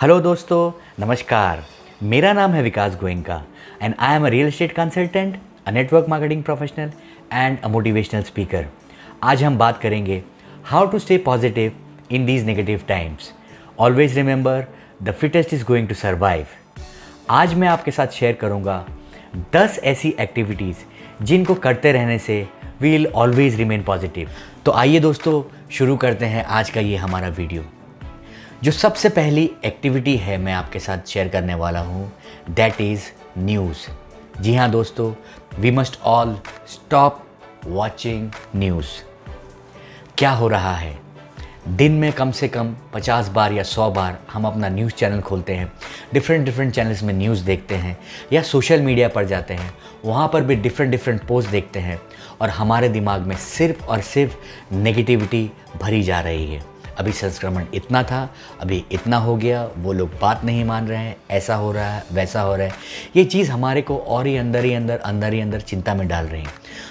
Hello दोस्तों, नमस्कार। मेरा नाम है Vikas Goenka and I am a real estate consultant, a network marketing professional and a motivational speaker. आज हम बात करेंगे how to stay positive in these negative times. Always remember the fittest is going to survive. आज मैं आपके साथ share करूंगा 10 ऐसी एक्टिविटीज़ जिनको करते रहने से we will always remain positive. तो आइए दोस्तों, शुरू करते हैं आज का ये हमारा वीडियो। जो सबसे पहली एक्टिविटी है मैं आपके साथ शेयर करने वाला हूँ, दैट इज़ न्यूज़। जी हाँ दोस्तों, we must all stop watching news. क्या हो रहा है, दिन में कम से कम 50 बार या 100 बार हम अपना न्यूज़ चैनल खोलते हैं, डिफरेंट चैनल्स में न्यूज़ देखते हैं या सोशल मीडिया पर जाते हैं, वहाँ पर भी डिफरेंट पोस्ट देखते हैं और हमारे दिमाग में सिर्फ और सिर्फ नेगेटिविटी भरी जा रही है। अभी संक्रमण इतना था, अभी इतना हो गया, वो लोग बात नहीं मान रहे हैं, ऐसा हो रहा है, वैसा हो रहा है। ये चीज़ हमारे को और ही अंदर चिंता में डाल रही है।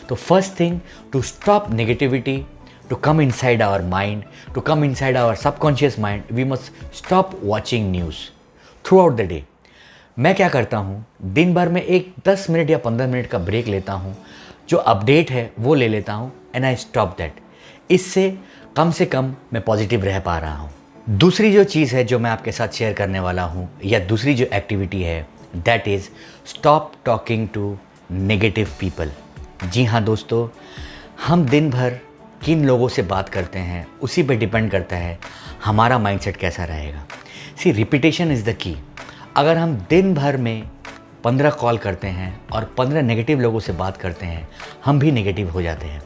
तो first thing, to stop negativity, to come inside our mind, to come inside our subconscious mind, we must stop watching news throughout the day. मैं क्या करता हूँ, दिन भर में एक 10 मिनट या 15 मिनट का ब्रेक लेता हूँ, जो अपडेट है वो ले लेता हूँ एंड आई स्टॉप दैट। इससे कम से कम मैं पॉजिटिव रह पा रहा हूँ। दूसरी जो चीज़ है जो मैं आपके साथ शेयर करने वाला हूँ, या दूसरी जो एक्टिविटी है, that is stop talking to negative people. जी हाँ दोस्तों, हम दिन भर किन लोगों से बात करते हैं उसी पे डिपेंड करता है हमारा माइंडसेट कैसा रहेगा। सी, रिपीटेशन इज़ द की। अगर हम दिन भर में 15 कॉल करते हैं और 15 नेगेटिव लोगों से बात करते हैं, हम भी नेगेटिव हो जाते हैं।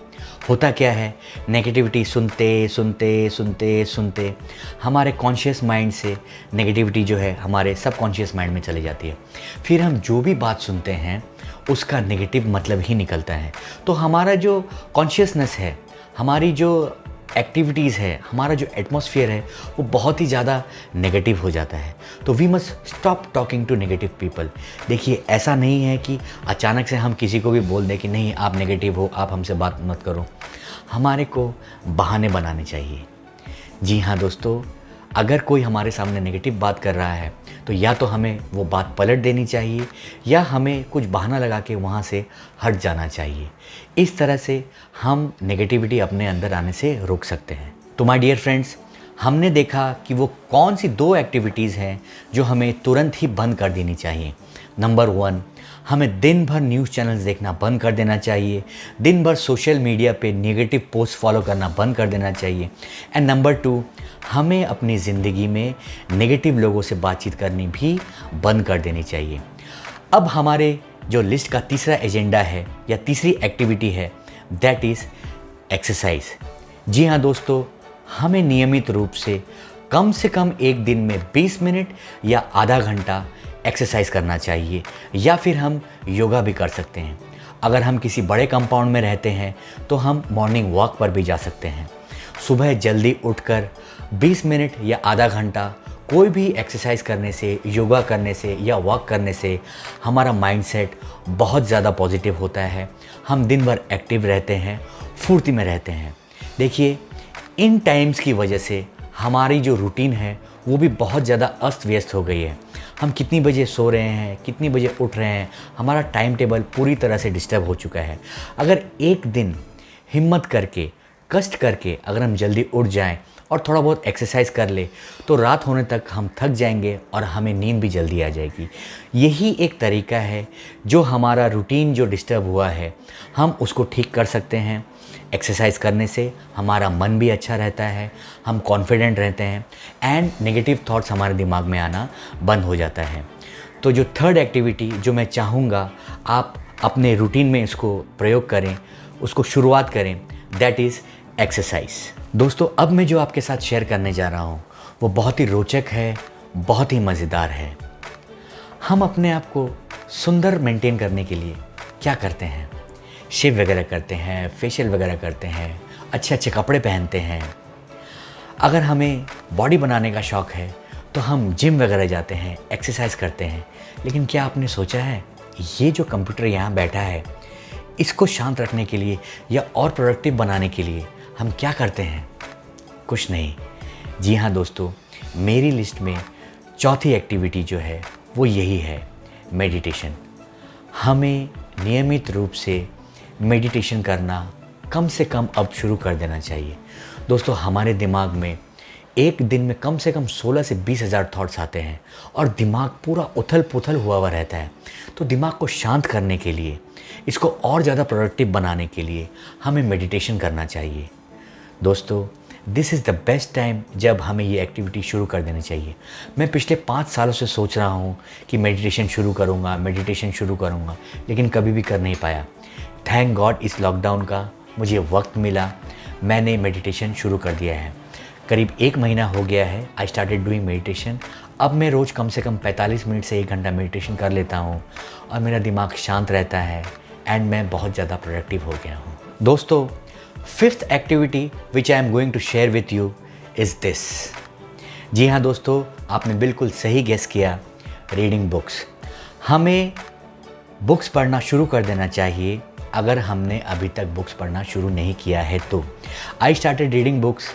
होता क्या है, नेगेटिविटी सुनते हमारे कॉन्शियस माइंड से नेगेटिविटी जो है हमारे सबकॉन्शियस माइंड में चली जाती है। फिर हम जो भी बात सुनते हैं उसका नेगेटिव मतलब ही निकलता है। तो हमारा जो कॉन्शियसनेस है, हमारी जो एक्टिविटीज़ है, हमारा जो एटमॉस्फेयर है, वो बहुत ही ज़्यादा नेगेटिव हो जाता है। तो we must stop talking to negative people. देखिए, ऐसा नहीं है कि अचानक से हम किसी को भी बोल दें कि नहीं आप नेगेटिव हो, आप हमसे बात मत करो। हमारे को बहाने बनाने चाहिए। जी हाँ दोस्तों, अगर कोई हमारे सामने नेगेटिव बात कर रहा है तो या तो हमें वो बात पलट देनी चाहिए या हमें कुछ बहाना लगा के वहाँ से हट जाना चाहिए। इस तरह से हम नेगेटिविटी अपने अंदर आने से रोक सकते हैं। तो माय डियर फ्रेंड्स, हमने देखा कि वो कौन सी 2 एक्टिविटीज़ हैं जो हमें तुरंत ही बंद कर देनी चाहिए। नंबर 1, हमें दिन भर न्यूज़ चैनल्स देखना बंद कर देना चाहिए। दिन भर सोशल मीडिया पे नेगेटिव पोस्ट फॉलो करना बंद कर देना चाहिए। एंड नंबर 2, हमें अपनी ज़िंदगी में नेगेटिव लोगों से बातचीत करनी भी बंद कर देनी चाहिए। अब हमारे जो लिस्ट का तीसरा एजेंडा है या तीसरी एक्टिविटी है, दैट इज़ एक्सरसाइज। जी हाँ दोस्तों, हमें नियमित रूप से कम एक दिन में 20 मिनट या आधा घंटा एक्सरसाइज करना चाहिए, या फिर हम योगा भी कर सकते हैं। अगर हम किसी बड़े कंपाउंड में रहते हैं तो हम मॉर्निंग वॉक पर भी जा सकते हैं। सुबह जल्दी उठकर 20 मिनट या आधा घंटा कोई भी एक्सरसाइज करने से, योगा करने से या वॉक करने से हमारा माइंडसेट बहुत ज़्यादा पॉजिटिव होता है। हम दिन भर एक्टिव रहते हैं, फुर्ती में रहते हैं। देखिए, इन टाइम्स की वजह से हमारी जो रूटीन है वो भी बहुत ज़्यादा अस्त व्यस्त हो गई है। हम कितनी बजे सो रहे हैं, कितनी बजे उठ रहे हैं, हमारा टाइम टेबल पूरी तरह से डिस्टर्ब हो चुका है। अगर एक दिन हिम्मत करके, कष्ट करके अगर हम जल्दी उठ जाएं और थोड़ा बहुत एक्सरसाइज कर ले तो रात होने तक हम थक जाएंगे और हमें नींद भी जल्दी आ जाएगी। यही एक तरीका है जो हमारा रूटीन जो डिस्टर्ब हुआ है हम उसको ठीक कर सकते हैं। एक्सरसाइज करने से हमारा मन भी अच्छा रहता है, हम कॉन्फिडेंट रहते हैं एंड नेगेटिव थॉट्स हमारे दिमाग में आना बंद हो जाता है। तो जो थर्ड एक्टिविटी जो मैं चाहूँगा आप अपने रूटीन में इसको प्रयोग करें, उसको शुरुआत करें, दैट इज़ एक्सरसाइज। दोस्तों, अब मैं जो आपके साथ शेयर करने जा रहा हूँ वो बहुत ही रोचक है, बहुत ही मज़ेदार है। हम अपने आप को सुंदर मेंटेन करने के लिए क्या करते हैं, शेव वगैरह करते हैं, फेशियल वगैरह करते हैं, अच्छे कपड़े पहनते हैं। अगर हमें बॉडी बनाने का शौक़ है तो हम जिम वगैरह जाते हैं, एक्सरसाइज करते हैं। लेकिन क्या आपने सोचा है, ये जो कंप्यूटर यहाँ बैठा है, इसको शांत रखने के लिए या और प्रोडक्टिव बनाने के लिए हम क्या करते हैं? कुछ नहीं। जी हाँ दोस्तों, मेरी लिस्ट में चौथी एक्टिविटी जो है वो यही है, मेडिटेशन। हमें नियमित रूप से मेडिटेशन करना कम से कम अब शुरू कर देना चाहिए। दोस्तों, हमारे दिमाग में एक दिन में कम से कम 16 से 20 हज़ार थॉट्स आते हैं और दिमाग पूरा उथल पुथल हुआ रहता है। तो दिमाग को शांत करने के लिए, इसको और ज़्यादा प्रोडक्टिव बनाने के लिए हमें मेडिटेशन करना चाहिए। दोस्तों, this is the best time जब हमें ये एक्टिविटी शुरू कर देनी चाहिए। मैं पिछले 5 सालों से सोच रहा हूँ कि मेडिटेशन शुरू करूँगा, लेकिन कभी भी कर नहीं पाया। थैंक गॉड इस लॉकडाउन का मुझे वक्त मिला, मैंने मेडिटेशन शुरू कर दिया है। करीब 1 महीना हो गया है आई स्टार्टेड डूइंग मेडिटेशन। अब मैं रोज़ कम से कम 45 मिनट से 1 घंटा मेडिटेशन कर लेता हूँ और मेरा दिमाग शांत रहता है एंड मैं बहुत ज़्यादा प्रोडक्टिव हो गया हूँ। दोस्तों, 5th activity which I am going to share with you is this. जी हाँ दोस्तों, आपने बिल्कुल सही गेस किया, रीडिंग बुक्स। हमें बुक्स पढ़ना शुरू कर देना चाहिए अगर हमने अभी तक बुक्स पढ़ना शुरू नहीं किया है तो। I started reading books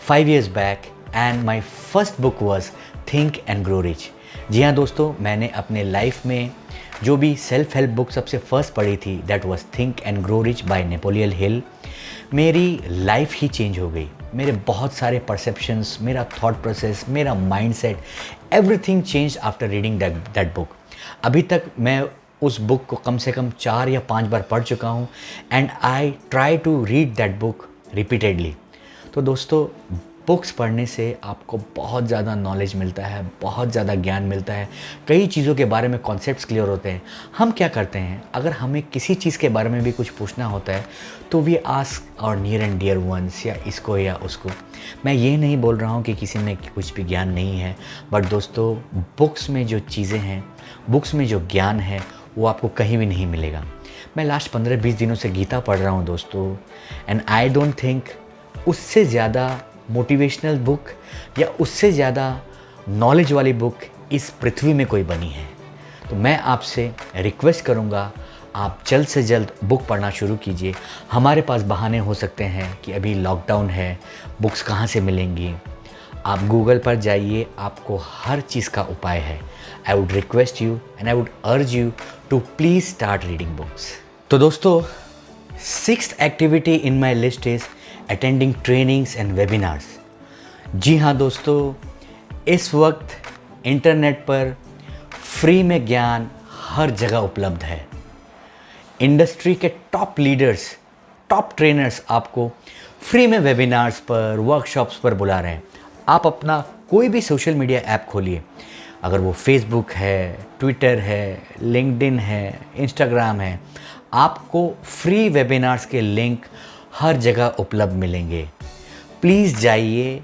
5 years back and my first book was Think and Grow Rich। जी हाँ दोस्तों, मैंने अपने लाइफ में जो भी सेल्फ हेल्प बुक सबसे फर्स्ट पढ़ी थी that was think and grow rich by Napoleon Hill. मेरी लाइफ ही चेंज हो गई। मेरे बहुत सारे परसेप्शंस, मेरा थॉट प्रोसेस, मेरा mindset, everything change after reading that book. अभी तक मैं उस बुक को कम से कम 4 या 5 बार पढ़ चुका हूँ and I try to read that book repeatedly. तो दोस्तों, बुक्स पढ़ने से आपको बहुत ज़्यादा नॉलेज मिलता है, बहुत ज़्यादा ज्ञान मिलता है, कई चीज़ों के बारे में कॉन्सेप्ट्स क्लियर होते हैं। हम क्या करते हैं, अगर हमें किसी चीज़ के बारे में भी कुछ पूछना होता है तो we ask our near and dear ones, या इसको या उसको। मैं ये नहीं बोल रहा हूँ कि किसी में कुछ भी ज्ञान नहीं है, बट दोस्तों, बुक्स में जो चीज़ें हैं, बुक्स में जो ज्ञान है वो आपको कहीं भी नहीं मिलेगा। मैं लास्ट 15-20 दिनों से गीता पढ़ रहा हूँ दोस्तों, एंड आई डोंट थिंक उससे ज़्यादा मोटिवेशनल बुक या उससे ज़्यादा नॉलेज वाली बुक इस पृथ्वी में कोई बनी है। तो मैं आपसे रिक्वेस्ट करूँगा, आप जल्द से जल्द बुक पढ़ना शुरू कीजिए। हमारे पास बहाने हो सकते हैं कि अभी लॉकडाउन है, बुक्स कहाँ से मिलेंगी। आप गूगल पर जाइए, आपको हर चीज़ का उपाय है। I would request you and I would urge you to please start reading books. तो दोस्तों, 6th activity in my list is attending trainings and webinars. जी हाँ दोस्तों, इस वक्त इंटरनेट पर फ्री में ज्ञान हर जगह उपलब्ध है। इंडस्ट्री के टॉप लीडर्स, टॉप ट्रेनर्स आपको फ्री में वेबिनार्स पर, वर्कशॉप्स पर बुला रहे हैं। आप अपना कोई भी सोशल मीडिया ऐप खोलिए, अगर वो फेसबुक है, ट्विटर है, लिंक्डइन है, इंस्टाग्राम है, आपको फ्री वेबिनार्स के लिंक हर जगह उपलब्ध मिलेंगे। प्लीज़ जाइए,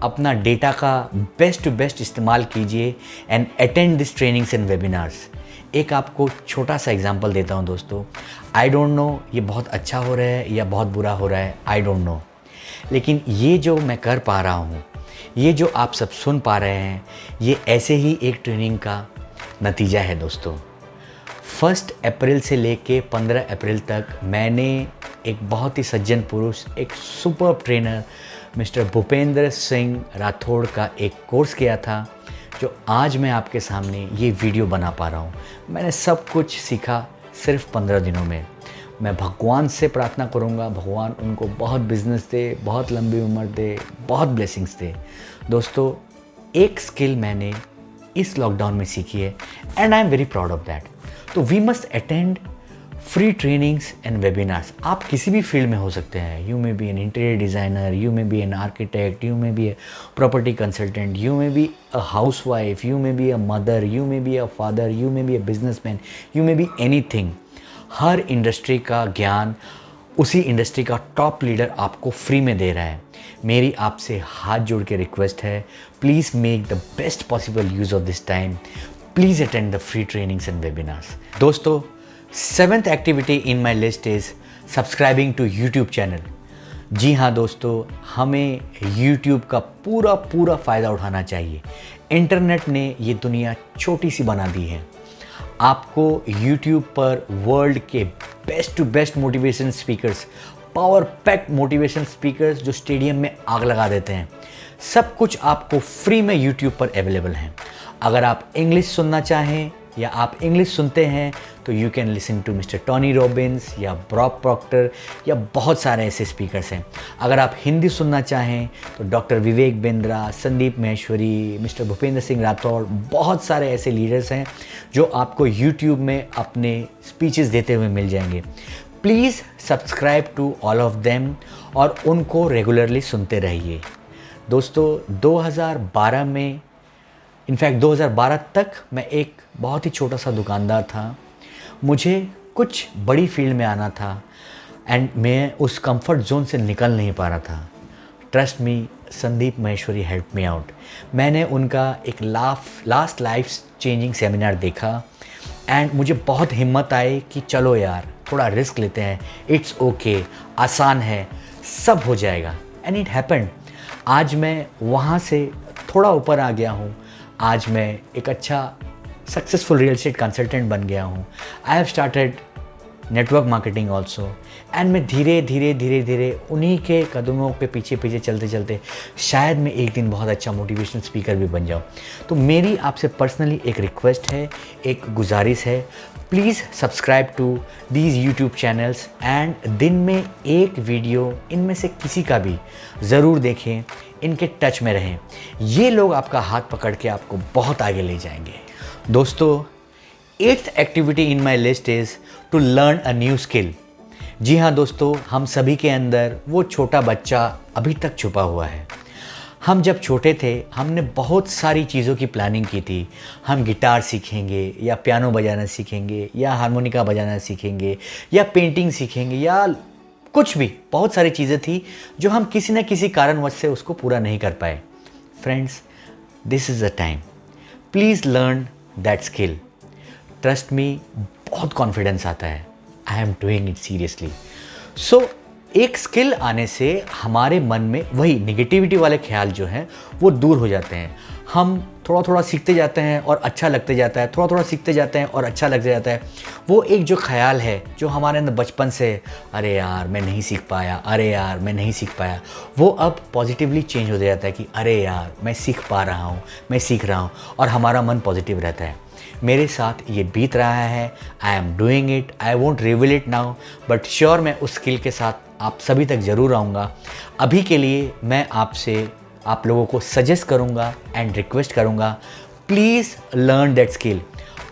अपना डेटा का बेस्ट टू बेस्ट इस्तेमाल कीजिए and attend this trainings and webinars. एक आपको छोटा सा एग्जांपल देता हूँ दोस्तों। आई डोंट नो ये बहुत अच्छा हो रहा है या बहुत बुरा हो रहा है, आई डोंट नो, लेकिन ये जो मैं कर पा रहा हूँ, ये जो आप सब सुन पा रहे हैं, ये ऐसे ही एक ट्रेनिंग का नतीजा है दोस्तों। 1 अप्रैल से लेके 15 अप्रैल तक मैंने एक बहुत ही सज्जन पुरुष, एक super trainer mister Bhupendra Singh Rathore का एक कोर्स किया था, जो आज मैं आपके सामने ये वीडियो बना पा रहा हूँ। मैंने सब कुछ सीखा सिर्फ 15 दिनों में। मैं भगवान से प्रार्थना करूँगा, भगवान उनको बहुत बिजनेस दे, बहुत लंबी उम्र दे, बहुत ब्लेसिंग्स दे। दोस्तों, एक स्किल मैंने इस लॉकडाउन में सीखी है and I am very proud of that. तो we must attend free trainings and webinars. आप किसी भी फील्ड में हो सकते हैं। You may be an interior designer, you may be an architect, you may be a property consultant, you may be a housewife, you may be a mother, you may be a father, you may be a businessman, you may be anything. हर industry का ज्ञान उसी industry का top leader आपको free में दे रहा है। मेरी आपसे हाथ जोड़ के रिक्वेस्ट है, please make the best possible use of this time. Please attend the free trainings and webinars. दोस्तों, 7th activity in my list is subscribing to YouTube channel. जी हाँ दोस्तों, हमें यूट्यूब का पूरा फ़ायदा उठाना चाहिए। इंटरनेट ने ये दुनिया छोटी सी बना दी है। आपको यूट्यूब पर वर्ल्ड के best to best motivation speakers, power packed motivation speakers जो स्टेडियम में आग लगा देते हैं, सब कुछ आपको फ्री में यूट्यूब पर अवेलेबल है। अगर आप इंग्लिश सुनना चाहें या आप इंग्लिश सुनते हैं तो you can listen to mister Tony Robbins या बॉब प्रॉक्टर या बहुत सारे ऐसे स्पीकर्स हैं। अगर आप हिंदी सुनना चाहें तो डॉक्टर विवेक बिंद्रा, संदीप महेश्वरी, मिस्टर भूपेंद्र सिंह राठौड़, बहुत सारे ऐसे लीडर्स हैं जो आपको यूट्यूब में अपने स्पीचेस देते हुए मिल जाएंगे। Please subscribe to all of them और उनको रेगुलरली सुनते रहिए। दोस्तों 2012 में, इनफैक्ट 2012 तक मैं एक बहुत ही छोटा सा दुकानदार था। मुझे कुछ बड़ी फील्ड में आना था एंड मैं उस कंफर्ट जोन से निकल नहीं पा रहा था। Trust me, Sandeep Maheshwari help me out. मैंने उनका एक लास्ट लाइफ चेंजिंग सेमिनार देखा एंड मुझे बहुत हिम्मत आई कि चलो यार थोड़ा रिस्क लेते हैं, इट्स ओके, आसान है, सब हो जाएगा। And it happened. आज मैं वहाँ से थोड़ा ऊपर आ गया हूँ। आज मैं एक अच्छा सक्सेसफुल रियल एस्टेट कंसल्टेंट बन गया हूँ। I have started network marketing also and मैं धीरे धीरे उन्हीं के कदमों पे पीछे चलते चलते शायद मैं एक दिन बहुत अच्छा मोटिवेशनल स्पीकर भी बन जाऊँ। तो मेरी आपसे पर्सनली एक रिक्वेस्ट है, एक गुजारिश है, please subscribe to these YouTube channels and दिन में एक वीडियो इनमें से किसी का भी ज़रूर देखें, इनके टच में रहें। ये लोग आपका हाथ पकड़ के आपको बहुत आगे ले जाएंगे। दोस्तों 8th activity in my list is to learn a new skill. जी हाँ दोस्तों, हम सभी के अंदर वो छोटा बच्चा अभी तक छुपा हुआ है। हम जब छोटे थे हमने बहुत सारी चीज़ों की प्लानिंग की थी। हम गिटार सीखेंगे या पियानो बजाना सीखेंगे या हारमोनिका बजाना सीखेंगे या पेंटिंग सीखेंगे या कुछ भी, बहुत सारी चीज़ें थी जो हम किसी न किसी कारणवश से उसको पूरा नहीं कर पाए। Friends, this is the time, please learn that skill. Trust me, बहुत कॉन्फिडेंस आता है। I am doing it seriously. So एक स्किल आने से हमारे मन में वही निगेटिविटी वाले ख्याल जो हैं वो दूर हो जाते हैं। हम थोड़ा थोड़ा सीखते जाते हैं और अच्छा लगते जाता है, थोड़ा थोड़ा सीखते जाते हैं और अच्छा लगते जाता है। वो एक जो ख्याल है जो हमारे अंदर बचपन से, अरे यार मैं नहीं सीख पाया, अरे यार मैं नहीं सीख पाया, वो अब पॉजिटिवली चेंज हो जाता है कि अरे यार मैं सीख पा रहा हूँ, मैं सीख रहा हूँ, और हमारा मन पॉजिटिव रहता है। मेरे साथ ये बीत रहा है। I am doing it, I won't reveal it now, but sure मैं उस स्किल के साथ आप सभी तक ज़रूर आऊँगा। अभी के लिए मैं आपसे, आप लोगों को सजेस्ट करूँगा एंड रिक्वेस्ट करूँगा, प्लीज़ लर्न दैट स्किल।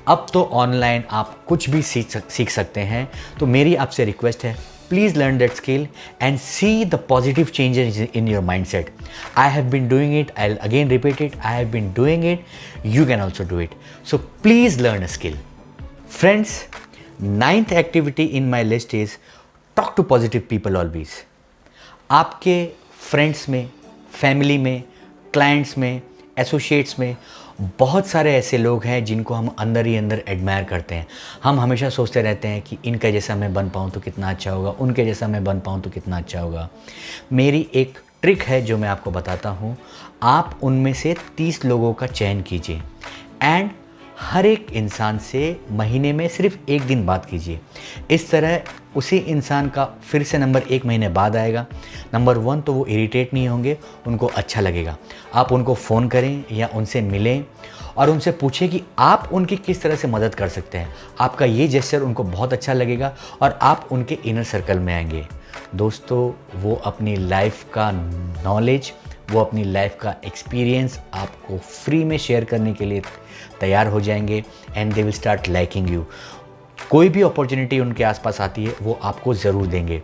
अब तो ऑनलाइन आप कुछ भी सीख सकते हैं, तो मेरी आपसे रिक्वेस्ट है, please learn that skill and see the positive changes in your mindset. I have been doing it. I'll again repeat it. I have been doing it. You can also do it. So please learn a skill. Friends, 9th activity in my list is talk to positive people always. आपके friends में, family में, clients में, associates में बहुत सारे ऐसे लोग हैं जिनको हम अंदर ही अंदर एडमायर करते हैं। हम हमेशा सोचते रहते हैं कि इनका जैसा मैं बन पाऊँ तो कितना अच्छा होगा, उनके जैसा मैं बन पाऊँ तो कितना अच्छा होगा। मेरी एक ट्रिक है जो मैं आपको बताता हूँ। आप उनमें से 30 लोगों का चयन कीजिए एंड हर एक इंसान से महीने में सिर्फ एक दिन बात कीजिए। इस तरह उसी इंसान का फिर से नंबर 1 महीने बाद आएगा। नंबर 1 तो वो इरिटेट नहीं होंगे, उनको अच्छा लगेगा। आप उनको फ़ोन करें या उनसे मिलें और उनसे पूछें कि आप उनकी किस तरह से मदद कर सकते हैं। आपका ये जेस्चर उनको बहुत अच्छा लगेगा और आप उनके इनर सर्कल में आएंगे। दोस्तों, वो अपनी लाइफ का नॉलेज, वो अपनी लाइफ का एक्सपीरियंस आपको फ्री में शेयर करने के लिए तैयार हो जाएंगे and they will start liking you. कोई भी अपॉर्चुनिटी उनके आसपास आती है वो आपको ज़रूर देंगे।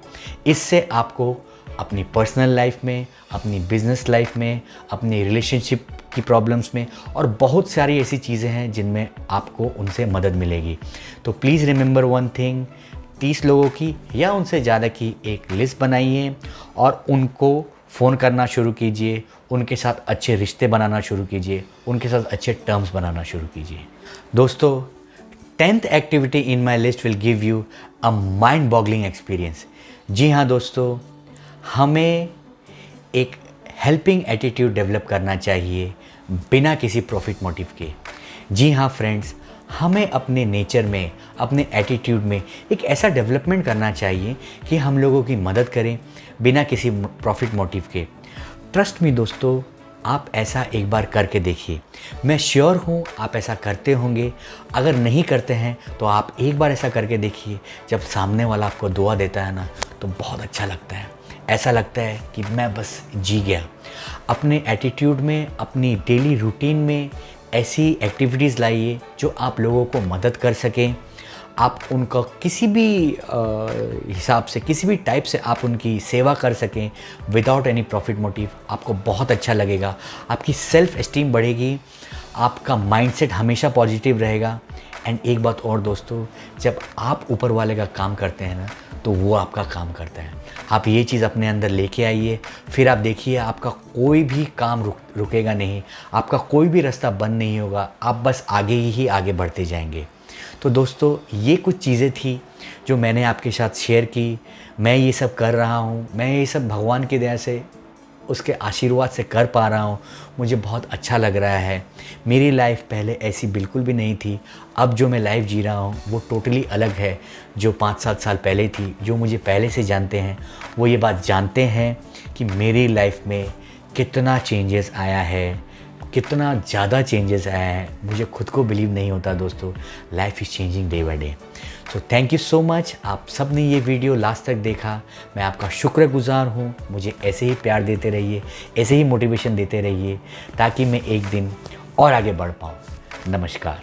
इससे आपको अपनी पर्सनल लाइफ में, अपनी बिजनेस लाइफ में, अपनी रिलेशनशिप की प्रॉब्लम्स में और बहुत सारी ऐसी चीज़ें हैं जिनमें आपको उनसे मदद मिलेगी। तो प्लीज़ रिमेंबर वन थिंग, 30 लोगों की या उनसे ज़्यादा की एक लिस्ट बनाइए और उनको फ़ोन करना शुरू कीजिए, उनके साथ अच्छे रिश्ते बनाना शुरू कीजिए, उनके साथ अच्छे टर्म्स बनाना शुरू कीजिए। दोस्तों, 10th activity in my list will give you a mind boggling experience. जी हाँ दोस्तों, हमें एक हेल्पिंग एटीट्यूड डेवलप करना चाहिए बिना किसी प्रॉफिट मोटिव के। जी हाँ फ्रेंड्स, हमें अपने नेचर में, अपने एटीट्यूड में एक ऐसा डेवलपमेंट करना चाहिए कि हम लोगों की मदद करें बिना किसी प्रॉफिट मोटिव के। ट्रस्ट मी दोस्तों, आप ऐसा एक बार करके देखिए। मैं श्योर हूँ आप ऐसा करते होंगे। अगर नहीं करते हैं तो आप एक बार ऐसा करके देखिए। जब सामने वाला आपको दुआ देता है ना, तो बहुत अच्छा लगता है। ऐसा लगता है कि मैं बस जी गया। अपने एटीट्यूड में, अपनी डेली रूटीन में ऐसी एक्टिविटीज़ लाइए जो आप लोगों को मदद कर सकें। आप उनका किसी भी हिसाब से, किसी भी टाइप से आप उनकी सेवा कर सकें विदाउट एनी प्रॉफिट मोटिव। आपको बहुत अच्छा लगेगा, आपकी सेल्फ एस्टीम बढ़ेगी, आपका माइंडसेट हमेशा पॉजिटिव रहेगा। एंड एक बात और दोस्तों, जब आप ऊपर वाले का काम करते हैं ना, तो वो आपका काम करता है। आप ये चीज़ अपने अंदर लेके आइए, फिर आप देखिए आपका कोई भी काम रुकेगा नहीं, आपका कोई भी रास्ता बंद नहीं होगा, आप बस आगे ही आगे बढ़ते जाएंगे। तो दोस्तों, ये कुछ चीज़ें थी जो मैंने आपके साथ शेयर की। मैं ये सब कर रहा हूँ, मैं ये सब भगवान की दया से, उसके आशीर्वाद से कर पा रहा हूँ। मुझे बहुत अच्छा लग रहा है। मेरी लाइफ पहले ऐसी बिल्कुल भी नहीं थी। अब जो मैं लाइफ जी रहा हूँ वो टोटली अलग है जो 5-7 साल पहले थी। जो मुझे पहले से जानते हैं वो ये बात जानते हैं कि मेरी लाइफ में कितना चेंजेस आया है, कितना ज़्यादा चेंजेस आया है। मुझे खुद को बिलीव नहीं होता दोस्तों। Life is changing day by day. So thank you so much. आप सब ने ये वीडियो लास्ट तक देखा, मैं आपका शुक्रगुजार हूँ। मुझे ऐसे ही प्यार देते रहिए, ऐसे ही मोटिवेशन देते रहिए, ताकि मैं एक दिन और आगे बढ़ पाऊँ। नमस्कार।